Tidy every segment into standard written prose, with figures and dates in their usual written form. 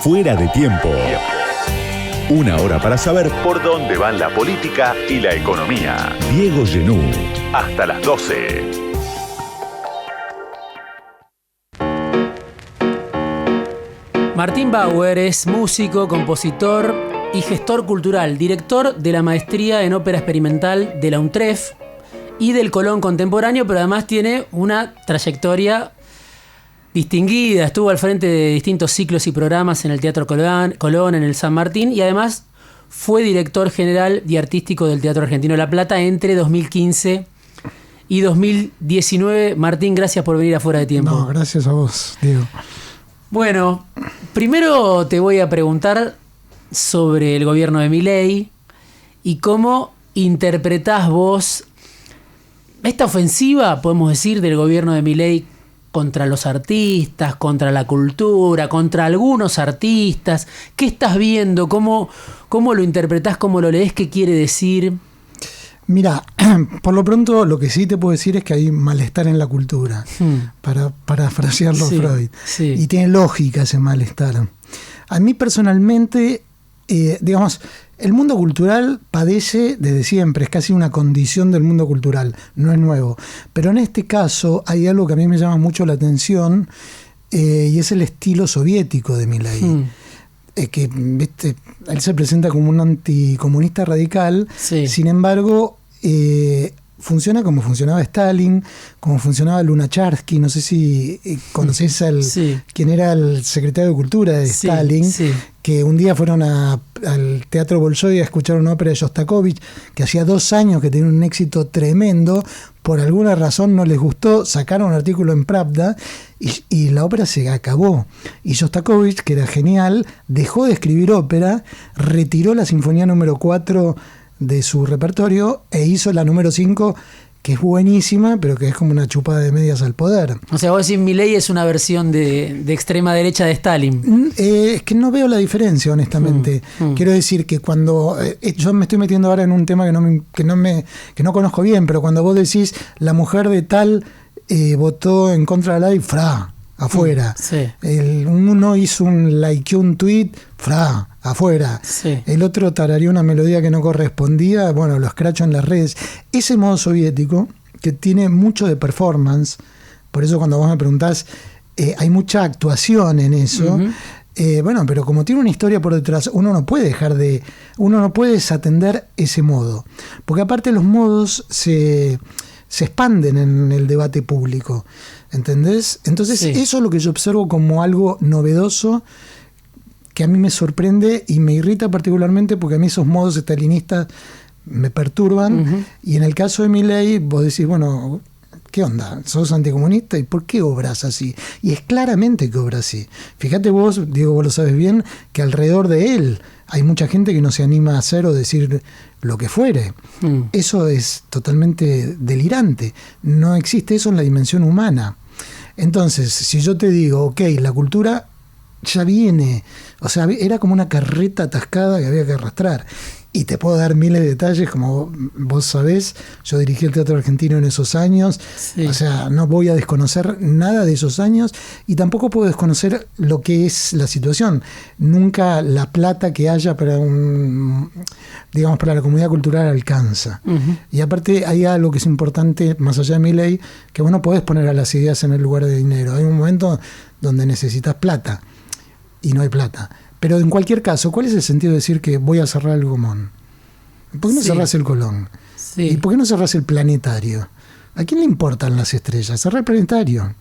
Fuera de tiempo. Una hora para saber por dónde van la política y la economía. Diego Genú. Hasta las 12. Martín Bauer es músico, compositor y gestor cultural, director de la maestría en ópera experimental de la UNTREF y del Colón Contemporáneo, pero además tiene una trayectoria distinguida. Estuvo al frente de distintos ciclos y programas en el Teatro Colón, en el San Martín, y además fue director general y artístico del Teatro Argentino de La Plata entre 2015 y 2019. Martín, gracias por venir a Fuera de Tiempo. No, gracias a vos, Diego. Bueno, primero te voy a preguntar sobre el gobierno de Milei y cómo interpretás vos esta ofensiva, podemos decir, del gobierno de Milei contra los artistas, contra la cultura, contra algunos artistas. ¿Qué estás viendo? ¿Cómo lo interpretás? ¿Cómo lo lees? ¿Qué quiere decir? Mira, por lo pronto lo que sí te puedo decir es que hay malestar en la cultura, para parafrasearlo Freud. Sí. Y tiene lógica ese malestar. A mí personalmente, digamos, el mundo cultural padece desde siempre, es casi una condición del mundo cultural, no es nuevo. Pero en este caso hay algo que a mí me llama mucho la atención, y es el estilo soviético de Milei. Que, ¿viste? Él se presenta como un anticomunista radical, sin embargo, funciona como funcionaba Stalin, como funcionaba Lunacharsky. No sé si conocés quién era el secretario de Cultura de Stalin, que un día fueron al Teatro Bolshoi a escuchar una ópera de Shostakovich, que hacía 2 años que tenía un éxito tremendo. Por alguna razón no les gustó, sacaron un artículo en Pravda y la ópera se acabó. Y Shostakovich, que era genial, dejó de escribir ópera, retiró la Sinfonía número 4 de su repertorio e hizo la número 5, que es buenísima, pero que es como una chupada de medias al poder. O sea, vos decís Milei es una versión de extrema derecha de Stalin. Es que no veo la diferencia, honestamente. Quiero decir que cuando yo me estoy metiendo ahora en un tema que no conozco bien, pero cuando vos decís la mujer de tal votó en contra de la ley, afuera. Uno hizo likeó un tweet, afuera. El otro tarareó una melodía que no correspondía, bueno, lo escracho en las redes. Ese modo soviético, que tiene mucho de performance, por eso cuando vos me preguntás, hay mucha actuación en eso. Bueno, pero como tiene una historia por detrás, uno no puede desatender ese modo. Porque aparte los modos se expanden en el debate público. ¿Entendés? Entonces eso es lo que yo observo como algo novedoso, que a mí me sorprende y me irrita particularmente, porque a mí esos modos estalinistas me perturban. Y en el caso de Milei, vos decís, bueno, ¿qué onda? ¿Sos anticomunista? ¿Y por qué obras así? Y es claramente que obra así. Fíjate vos, Diego, vos lo sabes bien, que alrededor de él hay mucha gente que no se anima a hacer o decir lo que fuere. Eso es totalmente delirante. No existe eso en la dimensión humana. Entonces, si yo te digo, ok, la cultura ya viene, o sea, era como una carreta atascada que había que arrastrar. Y te puedo dar miles de detalles, como vos sabés, yo dirigí el Teatro Argentino en esos años, o sea, no voy a desconocer nada de esos años, y tampoco puedo desconocer lo que es la situación. Nunca la plata que haya para para la comunidad cultural alcanza. Y aparte hay algo que es importante, más allá de Milei, que vos no podés poner a las ideas en el lugar de dinero. Hay un momento donde necesitas plata, y no hay plata. Pero en cualquier caso, ¿cuál es el sentido de decir que voy a cerrar el Gomón? ¿Por qué no cerrás el Colón? ¿Y por qué no cerrás el Planetario? ¿A quién le importan las estrellas? Cerrar el Planetario.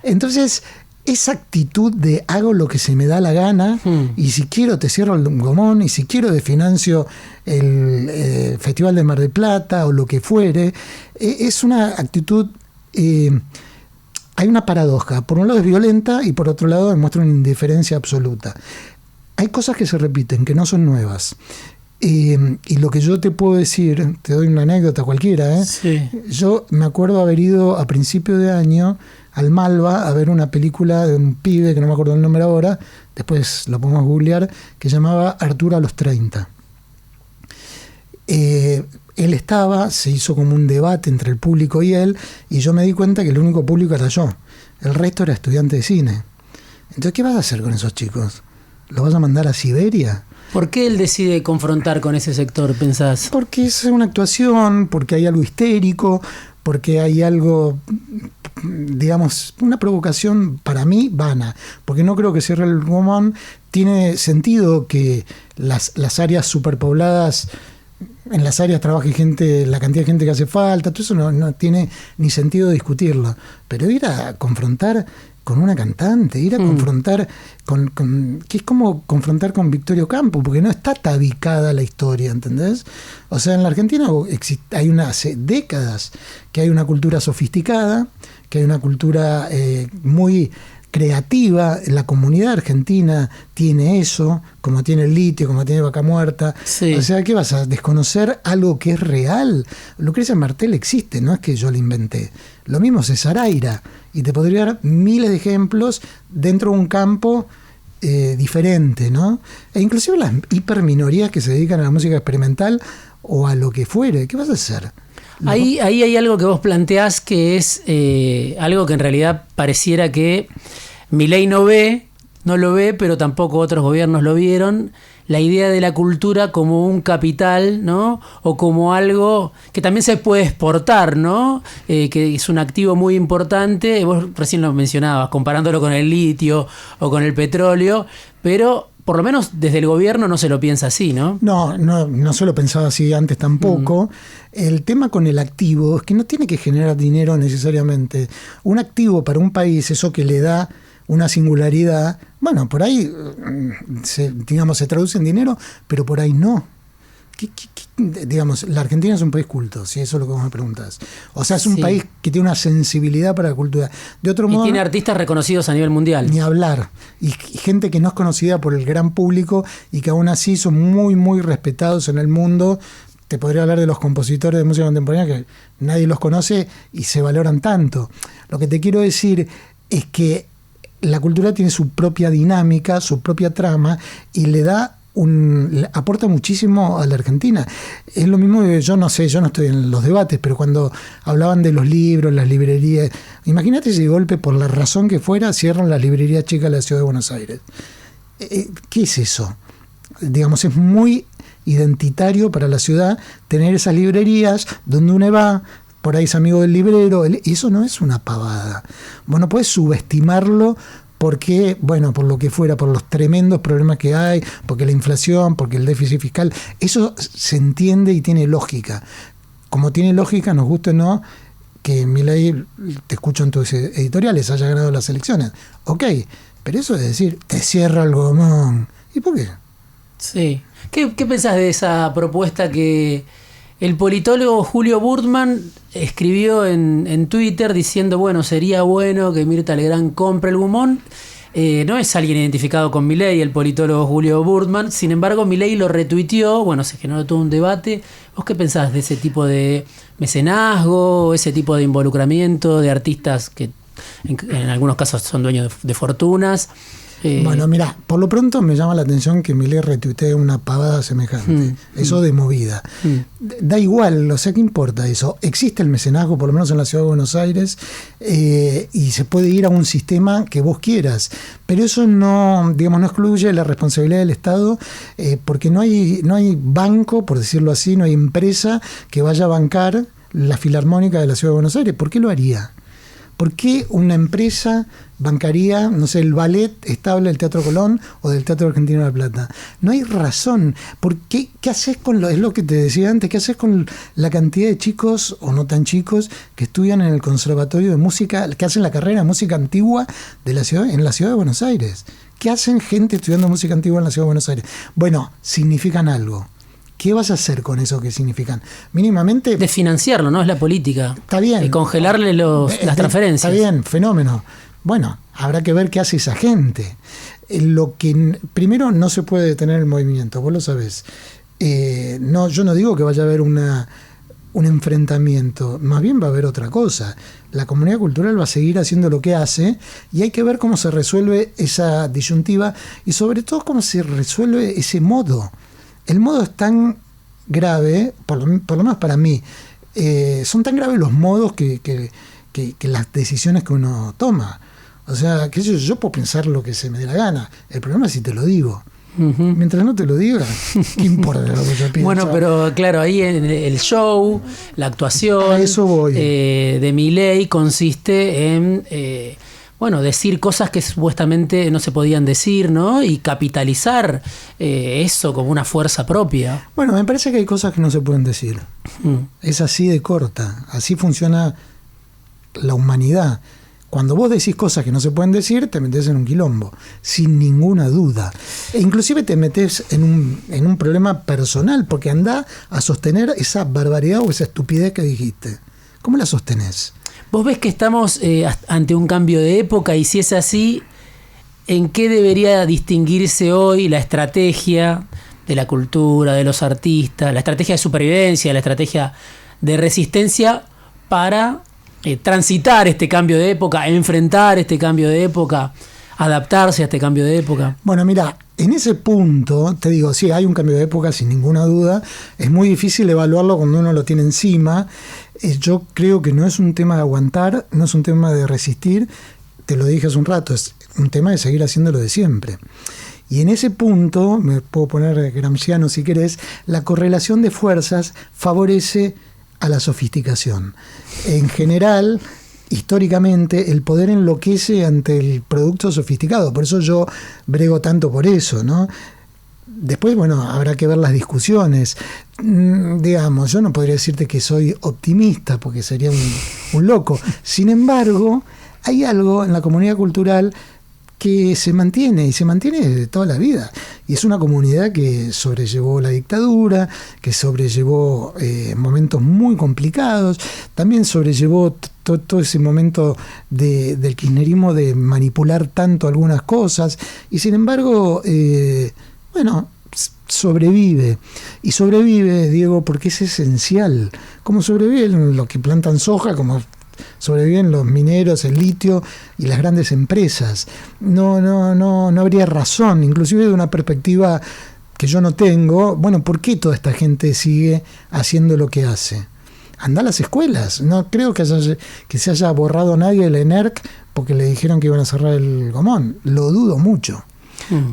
Entonces, esa actitud de hago lo que se me da la gana, y si quiero te cierro el Gomón, y si quiero te financio el Festival de Mar del Plata o lo que fuere, es una actitud... hay una paradoja. Por un lado es violenta y por otro lado demuestra una indiferencia absoluta. Hay cosas que se repiten, que no son nuevas. Y lo que yo te puedo decir, te doy una anécdota cualquiera, yo me acuerdo haber ido a principio de año al Malva a ver una película de un pibe, que no me acuerdo el nombre ahora, después lo podemos googlear, que llamaba Arturo a los 30. Él se hizo como un debate entre el público y él, y yo me di cuenta que el único público era yo. El resto era estudiante de cine. Entonces, ¿qué vas a hacer con esos chicos? ¿Lo vas a mandar a Siberia? ¿Por qué él decide confrontar con ese sector, pensás? Porque es una actuación, porque hay algo histérico, porque hay algo, digamos, una provocación para mí vana, porque no creo que Sierra del Gomón tiene sentido que las áreas superpobladas, en las áreas trabaje gente, la cantidad de gente que hace falta, todo eso no tiene ni sentido discutirlo, pero ir a confrontar con una cantante, ir a confrontar que es como confrontar con Victorio Campo, porque no está tabicada la historia, ¿entendés? O sea, en la Argentina hay hace décadas que hay una cultura sofisticada, que hay una cultura muy creativa. La comunidad argentina tiene eso, como tiene el litio, como tiene Vaca Muerta. Sí. O sea, ¿qué vas a desconocer algo que es real? Lucrecia Martel existe, no es que yo lo inventé. Lo mismo César Aira, y te podría dar miles de ejemplos dentro de un campo diferente, ¿no? E inclusive las hiperminorías que se dedican a la música experimental o a lo que fuere. ¿Qué vas a hacer? Ahí hay algo que vos planteás que es algo que en realidad pareciera que Milei no lo ve, pero tampoco otros gobiernos lo vieron. La idea de la cultura como un capital, ¿no? O como algo que también se puede exportar, ¿no? Que es un activo muy importante. Vos recién lo mencionabas, comparándolo con el litio o con el petróleo, pero por lo menos desde el gobierno no se lo piensa así, ¿no? No se lo pensaba así antes tampoco. El tema con el activo es que no tiene que generar dinero necesariamente. Un activo para un país, eso que le da una singularidad, bueno, por ahí se traduce en dinero, pero por ahí no. Digamos, la Argentina es un país culto, si eso es lo que vos me preguntás. O sea, es un país que tiene una sensibilidad para la cultura. De otro modo, y tiene artistas reconocidos a nivel mundial. Ni hablar. Y gente que no es conocida por el gran público y que aún así son muy, muy respetados en el mundo. Te podría hablar de los compositores de música contemporánea que nadie los conoce y se valoran tanto. Lo que te quiero decir es que la cultura tiene su propia dinámica, su propia trama, y le aporta muchísimo a la Argentina. Es lo mismo que yo no estoy en los debates, pero cuando hablaban de los libros, las librerías, imagínate si de golpe, por la razón que fuera, cierran las librerías chicas de la ciudad de Buenos Aires. ¿Qué es eso? Digamos, es muy identitario para la ciudad tener esas librerías donde uno va, por ahí es amigo del librero. Eso no es una pavada. Vos no podés subestimarlo porque, bueno, por lo que fuera, por los tremendos problemas que hay, porque la inflación, porque el déficit fiscal, eso se entiende y tiene lógica. Como tiene lógica, nos guste o no, que Milei, te escucho en tus editoriales, haya ganado las elecciones. Ok, pero eso es decir, te cierra el Gomón. ¿Y por qué? Sí. ¿Qué pensás de esa propuesta que el politólogo Julio Burtman escribió en Twitter diciendo, bueno, sería bueno que Mirta Legrand compre el Gomón? No es alguien identificado con Milei, el politólogo Julio Burtman. Sin embargo, Milei lo retuiteó. Bueno, se generó todo un debate. ¿Vos qué pensás de ese tipo de mecenazgo, ese tipo de involucramiento de artistas que en algunos casos son dueños de fortunas? Bueno, mira, por lo pronto me llama la atención que Milei retuitee una pavada semejante. Eso de movida. Da igual, o sea, ¿qué importa eso? Existe el mecenazgo, por lo menos en la ciudad de Buenos Aires, y se puede ir a un sistema que vos quieras. Pero eso no excluye la responsabilidad del Estado, porque no hay banco, por decirlo así, no hay empresa que vaya a bancar la Filarmónica de la ciudad de Buenos Aires. ¿Por qué lo haría? ¿Por qué una empresa bancaría, no sé, el ballet estable del Teatro Colón o del Teatro Argentino de La Plata? No hay razón. ¿Por qué? ¿Qué haces con es lo que te decía antes, qué haces con la cantidad de chicos o no tan chicos que estudian en el Conservatorio de Música, que hacen la carrera de música antigua en la ciudad de Buenos Aires? ¿Qué hacen gente estudiando música antigua en la ciudad de Buenos Aires? Bueno, significan algo. ¿Qué vas a hacer con eso que significan? Mínimamente... Desfinanciarlo, ¿no? Es la política. Está bien. Y congelarle las transferencias. Está bien, fenómeno. Bueno, habrá que ver qué hace esa gente. Lo que primero no se puede detener el movimiento, vos lo sabés. Yo no digo que vaya a haber un enfrentamiento, más bien va a haber otra cosa. La comunidad cultural va a seguir haciendo lo que hace y hay que ver cómo se resuelve esa disyuntiva y sobre todo cómo se resuelve ese modo. El modo es tan grave, por lo menos para mí, son tan graves los modos que las decisiones que uno toma. O sea, qué sé yo, yo puedo pensar lo que se me dé la gana. El problema es si te lo digo. Mientras no te lo diga, ¿qué importa lo que yo pienso? Bueno, pero claro, ahí en el show, la actuación a eso voy. De Milei consiste en decir cosas que supuestamente no se podían decir, ¿no? Y capitalizar eso como una fuerza propia. Bueno, me parece que hay cosas que no se pueden decir. Es así de corta. Así funciona la humanidad. Cuando vos decís cosas que no se pueden decir, te metés en un quilombo, sin ninguna duda. E inclusive te metés en un problema personal, porque andá a sostener esa barbaridad o esa estupidez que dijiste. ¿Cómo la sostenés? ¿Vos ves que estamos ante un cambio de época? Y si es así, ¿en qué debería distinguirse hoy la estrategia de la cultura, de los artistas, la estrategia de supervivencia, la estrategia de resistencia para transitar este cambio de época, enfrentar este cambio de época, adaptarse a este cambio de época? Bueno, mira, en ese punto, te digo, sí, hay un cambio de época sin ninguna duda. Es muy difícil evaluarlo cuando uno lo tiene encima. Yo creo que no es un tema de aguantar, no es un tema de resistir. Te lo dije hace un rato, es un tema de seguir haciendo lo de siempre. Y en ese punto, me puedo poner gramsciano si querés, la correlación de fuerzas favorece a la sofisticación. En general, históricamente, el poder enloquece ante el producto sofisticado. Por eso yo brego tanto por eso, ¿no? Después, bueno, habrá que ver las discusiones. Digamos, yo no podría decirte que soy optimista, porque sería un loco. Sin embargo, hay algo en la comunidad cultural que se mantiene, y se mantiene desde toda la vida. Y es una comunidad que sobrellevó la dictadura, que sobrellevó momentos muy complicados, también sobrellevó todo ese momento del kirchnerismo de manipular tanto algunas cosas, y sin embargo, sobrevive. Y sobrevive, Diego, porque es esencial. Como sobreviven los que plantan soja, como sobreviven los mineros, el litio y las grandes empresas. No habría razón, inclusive de una perspectiva que yo no tengo. Bueno, ¿por qué toda esta gente sigue haciendo lo que hace? Anda a las escuelas. No creo que se haya borrado nadie del ENERC porque le dijeron que iban a cerrar el Gomón. Lo dudo mucho.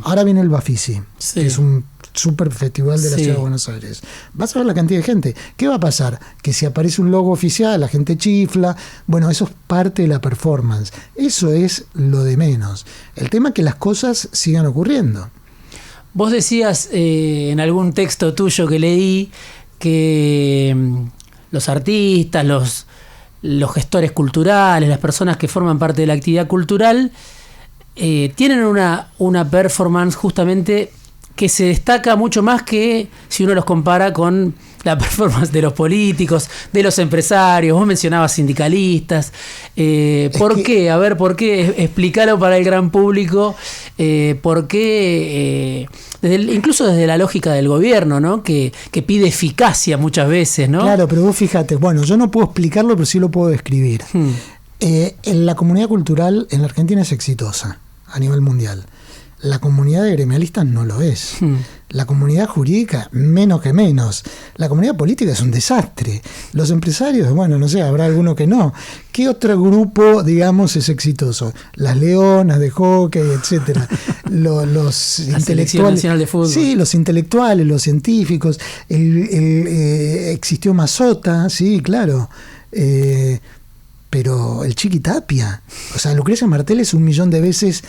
Ahora viene el Bafisi, sí, que es un super festival de la ciudad de Buenos Aires. Vas a ver la cantidad de gente. ¿Qué va a pasar? Que si aparece un logo oficial, la gente chifla. Bueno, eso es parte de la performance. Eso es lo de menos. El tema es que las cosas sigan ocurriendo. Vos decías en algún texto tuyo que leí que los artistas, los gestores culturales, las personas que forman parte de la actividad cultural, tienen una performance justamente que se destaca mucho más que si uno los compara con la performance de los políticos, de los empresarios. Vos mencionabas sindicalistas. ¿Por qué? A ver, ¿por qué? Explícalo para el gran público. ¿Por qué? Incluso desde la lógica del gobierno, ¿no? Que pide eficacia muchas veces, ¿no? Claro, pero vos fíjate, bueno, yo no puedo explicarlo, pero sí lo puedo describir. La comunidad cultural en la Argentina es exitosa a nivel mundial. La comunidad de gremialistas no lo es. La comunidad jurídica, menos que menos. La comunidad política es un desastre. Los empresarios, bueno, no sé, habrá alguno que no. ¿Qué otro grupo, digamos, es exitoso? Las Leonas de hockey, etcétera. Los intelectuales nacional de fútbol. Sí, los intelectuales, los científicos. Existió Mazota, sí, claro. Pero el Chiquitapia, o sea, Lucrecia Martel es 1.000.000 de veces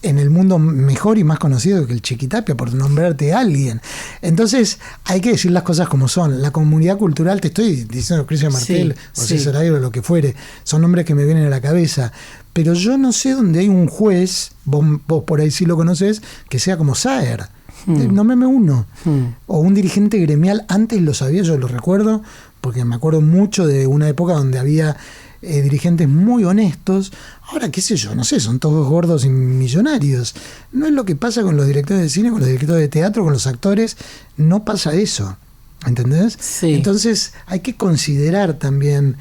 en el mundo mejor y más conocido que el Chiquitapia, por nombrarte a alguien. Entonces hay que decir las cosas como son. La comunidad cultural, te estoy diciendo Lucrecia Martel o César Aire o lo que fuere, son nombres que me vienen a la cabeza, pero yo no sé dónde hay un juez, vos por ahí sí lo conocés, que sea como Saer. Nómbrame uno. O un dirigente gremial, antes lo sabía, yo lo recuerdo, porque me acuerdo mucho de una época donde había dirigentes muy honestos. Ahora, qué sé yo, no sé, son todos gordos y millonarios. No es lo que pasa con los directores de cine, con los directores de teatro, con los actores. No pasa eso, ¿entendés? Sí. Entonces hay que considerar también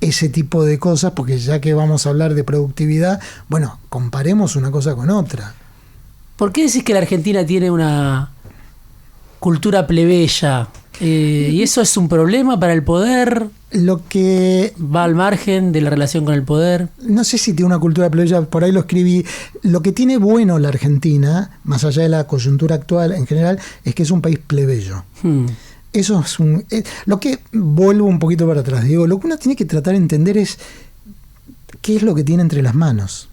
ese tipo de cosas, porque ya que vamos a hablar de productividad, bueno, comparemos una cosa con otra. ¿Por qué decís que la Argentina tiene una cultura plebeya ¿Y eso es un problema para el poder? Lo que ¿Va al margen de la relación con el poder? no sé si tiene una cultura plebeya, por ahí lo escribí. Lo que tiene bueno la Argentina, más allá de la coyuntura actual en general, es que es un país plebeyo. Eso es lo que vuelvo un poquito para atrás. Digo, lo que uno tiene que tratar de entender es qué es lo que tiene entre las manos.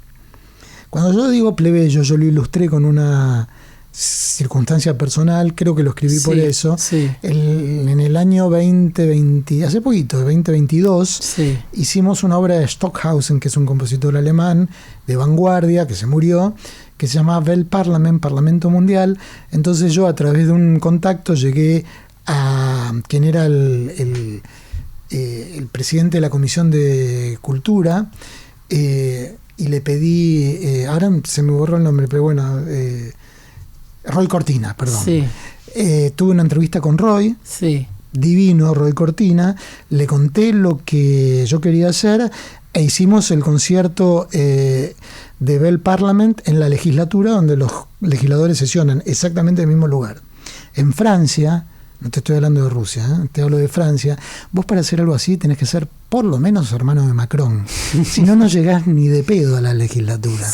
Cuando yo digo plebeyo, yo lo ilustré con una circunstancia personal, creo que lo escribí por eso. En el año 2020, hace poquito, 2022, hicimos una obra de Stockhausen, que es un compositor alemán de vanguardia, que se murió, que se llama Weltparlament, Parlamento Mundial. Entonces yo, a través de un contacto, llegué a quien era el presidente de la Comisión de Cultura, y le pedí, ahora se me borró el nombre, pero bueno, Roy Cortina, perdón. Tuve una entrevista con Roy, divino Roy Cortina, le conté lo que yo quería hacer e hicimos el concierto de Weltparlament en la legislatura, donde los legisladores sesionan exactamente en el mismo lugar. En Francia, no te estoy hablando de Rusia, te hablo de Francia, vos para hacer algo así tenés que ser por lo menos hermano de Macron, si no, no llegás ni de pedo a la legislatura.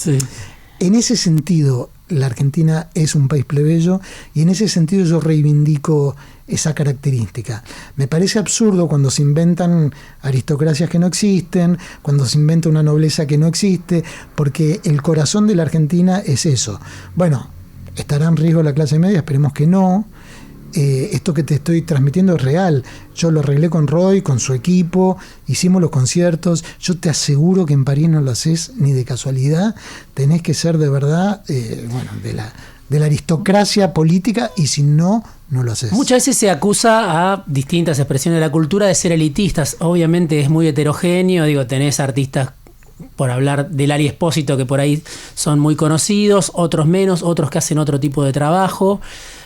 En ese sentido, la Argentina es un país plebeyo y en ese sentido yo reivindico esa característica. Me parece absurdo cuando se inventan aristocracias que no existen, cuando se inventa una nobleza que no existe, porque el corazón de la Argentina es eso. Bueno, ¿estará en riesgo la clase media? Esperemos que no. Esto que te estoy transmitiendo es real. Yo lo arreglé con Roy, con su equipo, hicimos los conciertos. Yo te aseguro que en París no lo haces ni de casualidad. Tenés que ser de verdad, de la aristocracia política, y si no, no lo haces. Muchas veces se acusa a distintas expresiones de la cultura de ser elitistas. Obviamente es muy heterogéneo. Digo, tenés artistas, por hablar del Lali Espósito, que por ahí son muy conocidos, otros menos, otros que hacen otro tipo de trabajo.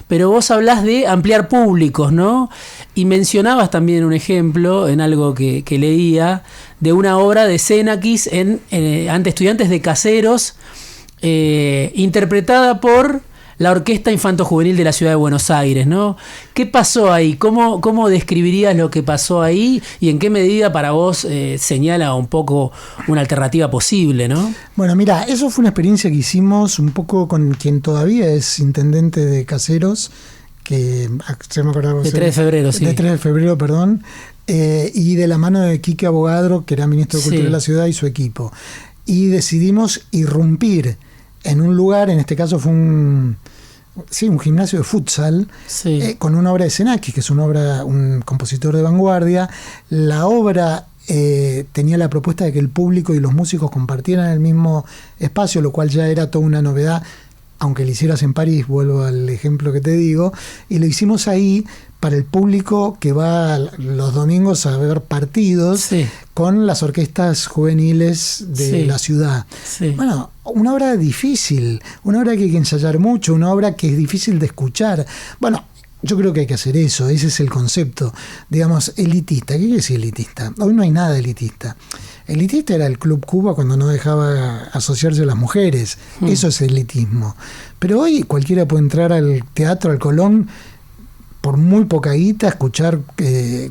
Pero vos hablás de ampliar públicos, ¿no? Y mencionabas también un ejemplo en algo que leía de una obra de Xenakis ante estudiantes de Caseros, interpretada por la Orquesta Infanto-Juvenil de la Ciudad de Buenos Aires, ¿no? ¿Qué pasó ahí? ¿Cómo describirías lo que pasó ahí? ¿Y en qué medida para vos señala un poco una alternativa posible, ¿no? Bueno, mira, eso fue una experiencia que hicimos un poco con quien todavía es intendente de Caseros, que se me acordaba. De 3 de febrero, sí. De 3 de febrero, perdón. Y de la mano de Quique Abogadro, que era ministro de Cultura de la ciudad, y su equipo. Y decidimos irrumpir en un lugar, en este caso fue un gimnasio de futsal, con una obra de Xenakis, que es un compositor de vanguardia. La obra tenía la propuesta de que el público y los músicos compartieran el mismo espacio, lo cual ya era toda una novedad, aunque lo hicieras en París, vuelvo al ejemplo que te digo, y lo hicimos ahí para el público que va los domingos a ver partidos con las orquestas juveniles de la ciudad. Bueno, una obra difícil, una obra que hay que ensayar mucho, una obra que es difícil de escuchar. Bueno, yo creo que hay que hacer eso, ese es el concepto. Digamos, elitista. ¿Qué quiere decir elitista? Hoy no hay nada elitista. Elitista era el Club Cuba cuando no dejaba asociarse a las mujeres. Eso es elitismo. Pero hoy cualquiera puede entrar al teatro, al Colón, por muy poca guita, escuchar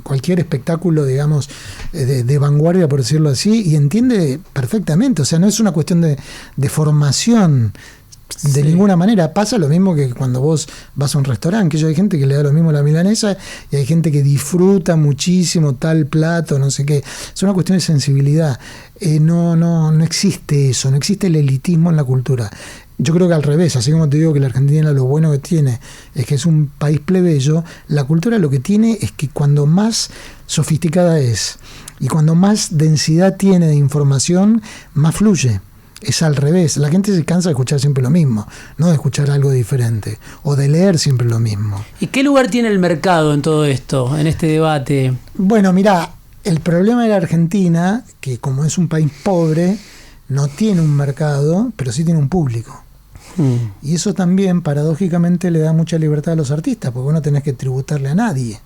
cualquier espectáculo, digamos, de vanguardia, por decirlo así, y entiende perfectamente. O sea, no es una cuestión de formación de ninguna manera. Pasa lo mismo que cuando vos vas a un restaurante, que hay gente que le da lo mismo a la milanesa y hay gente que disfruta muchísimo tal plato, no sé qué. Es una cuestión de sensibilidad. No existe eso, no existe el elitismo en la cultura. Yo creo que al revés, así como te digo que la Argentina lo bueno que tiene es que es un país plebeyo, la cultura lo que tiene es que cuando más sofisticada es y cuando más densidad tiene de información, más fluye. Es al revés, la gente se cansa de escuchar siempre lo mismo, no de escuchar algo diferente, o de leer siempre lo mismo. ¿Y qué lugar tiene el mercado en todo esto, en este debate? Bueno, mirá, el problema de la Argentina, que como es un país pobre, no tiene un mercado, pero sí tiene un público. Y eso también, paradójicamente, le da mucha libertad a los artistas, porque vos no tenés que tributarle a nadie.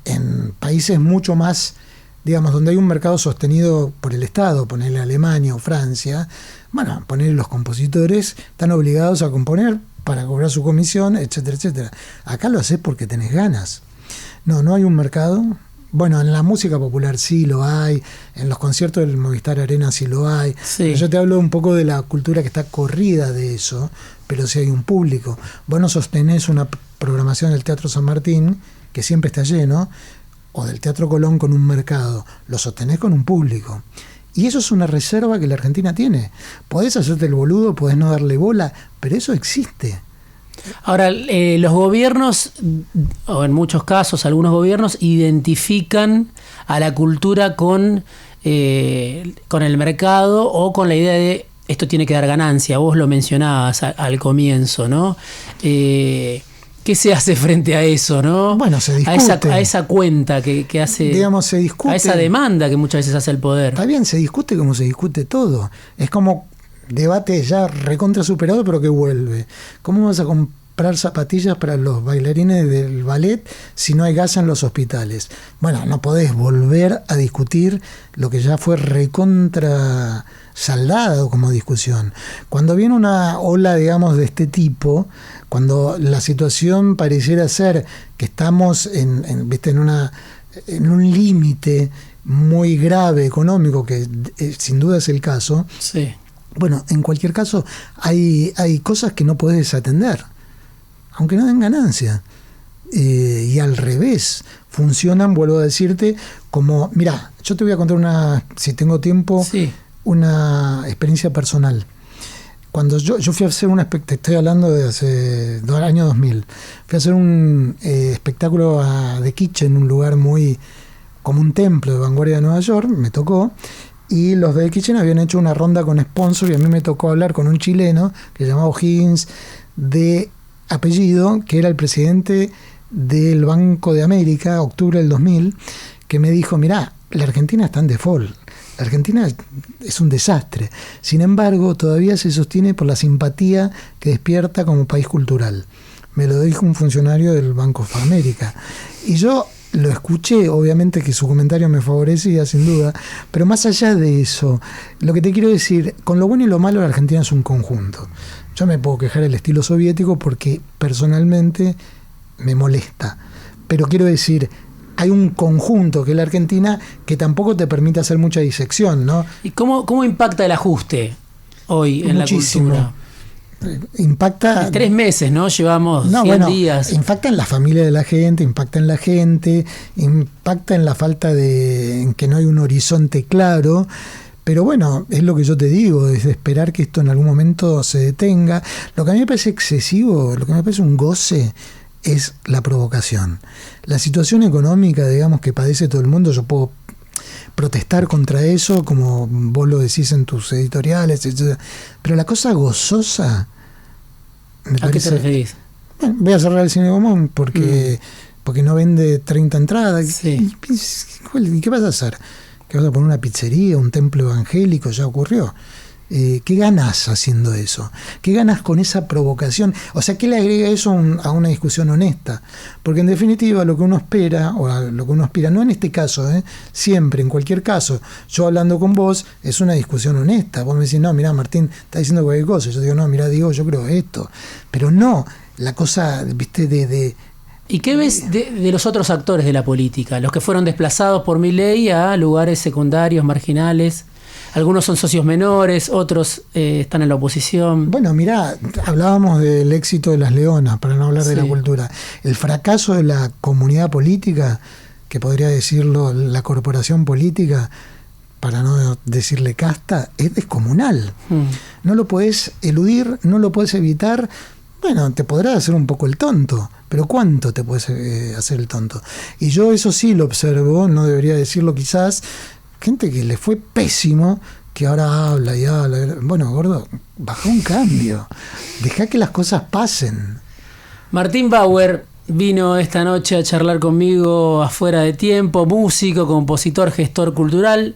En países mucho más, digamos, donde hay un mercado sostenido por el Estado, ponerle Alemania o Francia, bueno, ponerle los compositores, están obligados a componer para cobrar su comisión, etcétera, etcétera. Acá lo haces porque tenés ganas. No hay un mercado. Bueno, en la música popular sí lo hay, en los conciertos del Movistar Arena sí lo hay. Sí. Pero yo te hablo un poco de la cultura que está corrida de eso, pero sí hay un público. Vos no sostenés una programación del Teatro San Martín, que siempre está lleno, o del Teatro Colón con un mercado, lo sostenés con un público. Y eso es una reserva que la Argentina tiene. Podés hacerte el boludo, podés no darle bola, pero eso existe. Ahora, los gobiernos, o en muchos casos algunos gobiernos, identifican a la cultura con el mercado o con la idea de esto tiene que dar ganancia. Vos lo mencionabas al comienzo, ¿no? ¿Qué se hace frente a eso, no? Bueno, se discute. A esa cuenta que hace... Digamos, se discute. A esa demanda que muchas veces hace el poder. Está bien, se discute como se discute todo. Es como debate ya recontra superado, pero que vuelve. ¿Cómo vas a comprar zapatillas para los bailarines del ballet si no hay gas en los hospitales? Bueno, no podés volver a discutir lo que ya fue recontra saldado como discusión. Cuando viene una ola, digamos, de este tipo, cuando la situación pareciera ser que estamos en un límite muy grave económico, que sin duda es el caso, sí. Bueno, en cualquier caso hay cosas que no podés desatender, aunque no den ganancia. Y al revés, funcionan, vuelvo a decirte, como, mirá, yo te voy a contar si tengo tiempo, sí, una experiencia personal. Cuando yo fui a hacer te estoy hablando de hace el año 2000, fui a hacer un espectáculo de kitsch en un lugar muy como un templo de vanguardia de Nueva York, me tocó, y los de Kitchen habían hecho una ronda con sponsor y a mí me tocó hablar con un chileno que se llamaba O'Higgins, de apellido, que era el presidente del Banco de América, octubre del 2000, que me dijo, mirá, la Argentina está en default, la Argentina es un desastre, sin embargo todavía se sostiene por la simpatía que despierta como país cultural. Me lo dijo un funcionario del Banco de América y yo lo escuché, obviamente que su comentario me favorecía sin duda, pero más allá de eso, lo que te quiero decir, con lo bueno y lo malo la Argentina es un conjunto. Yo me puedo quejar del estilo soviético porque personalmente me molesta, pero quiero decir, hay un conjunto que es la Argentina que tampoco te permite hacer mucha disección, ¿no? ¿Y cómo impacta el ajuste hoy en Muchísimo. la cultura? Impacta 3 meses, ¿no? Llevamos 100 días. Impacta en la familia de la gente, impacta en la gente, impacta en la falta en que no hay un horizonte claro. Pero bueno, es lo que yo te digo, es esperar que esto en algún momento se detenga. Lo que a mí me parece excesivo, lo que me parece un goce, es la provocación. La situación económica, digamos, que padece todo el mundo, yo puedo protestar contra eso, como vos lo decís en tus editoriales, etc. Pero la cosa gozosa... ¿A qué te referís? Bueno, voy a cerrar el Cine Gomón porque no vende 30 entradas. Sí. ¿Y qué vas a hacer? ¿Qué vas a poner una pizzería, un templo evangélico? Ya ocurrió. ¿Qué ganas haciendo eso? ¿Qué ganas con esa provocación? O sea, ¿qué le agrega eso a una discusión honesta? Porque en definitiva lo que uno espera, o a lo que uno aspira, no en este caso, siempre, en cualquier caso, yo hablando con vos, es una discusión honesta. Vos me decís, no, mirá, Martín, está diciendo cualquier cosa. Yo digo, no, mirá, Diego, yo creo esto. Pero no, la cosa, viste, ¿Y qué ves de los otros actores de la política? Los que fueron desplazados por Milei a lugares secundarios, marginales. Algunos son socios menores, otros están en la oposición. Bueno, mirá, hablábamos del éxito de las leonas, para no hablar de la cultura. El fracaso de la comunidad política, que podría decirlo la corporación política, para no decirle casta, es descomunal. No lo podés eludir, no lo podés evitar. Bueno, te podrás hacer un poco el tonto, pero ¿cuánto te puedes hacer el tonto? Y yo eso sí lo observo, no debería decirlo quizás, gente que le fue pésimo, que ahora habla y habla. Bueno, gordo, baja un cambio. Deja que las cosas pasen. Martín Bauer vino esta noche a charlar conmigo afuera de tiempo, músico, compositor, gestor cultural,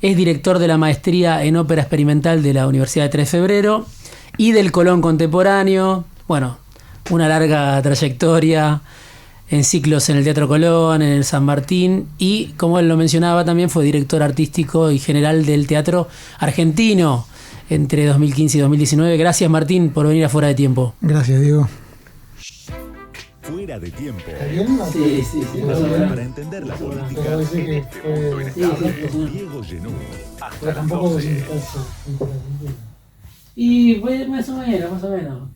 es director de la maestría en ópera experimental de la Universidad de 3 de Febrero y del Colón Contemporáneo. Bueno, una larga trayectoria en ciclos en el Teatro Colón, en el San Martín, y como él lo mencionaba también fue director artístico y general del Teatro Argentino entre 2015 y 2019. Gracias, Martín, por venir a Fuera de Tiempo. Gracias, Diego. Fuera Vía de Tiempo. ¿Está bien? Sí, más o menos. Para entender la política Pero dice en que este fue- mundo inestable. sí. Diego Genú. Hasta Pero las tampoco 12. Y fue más o menos.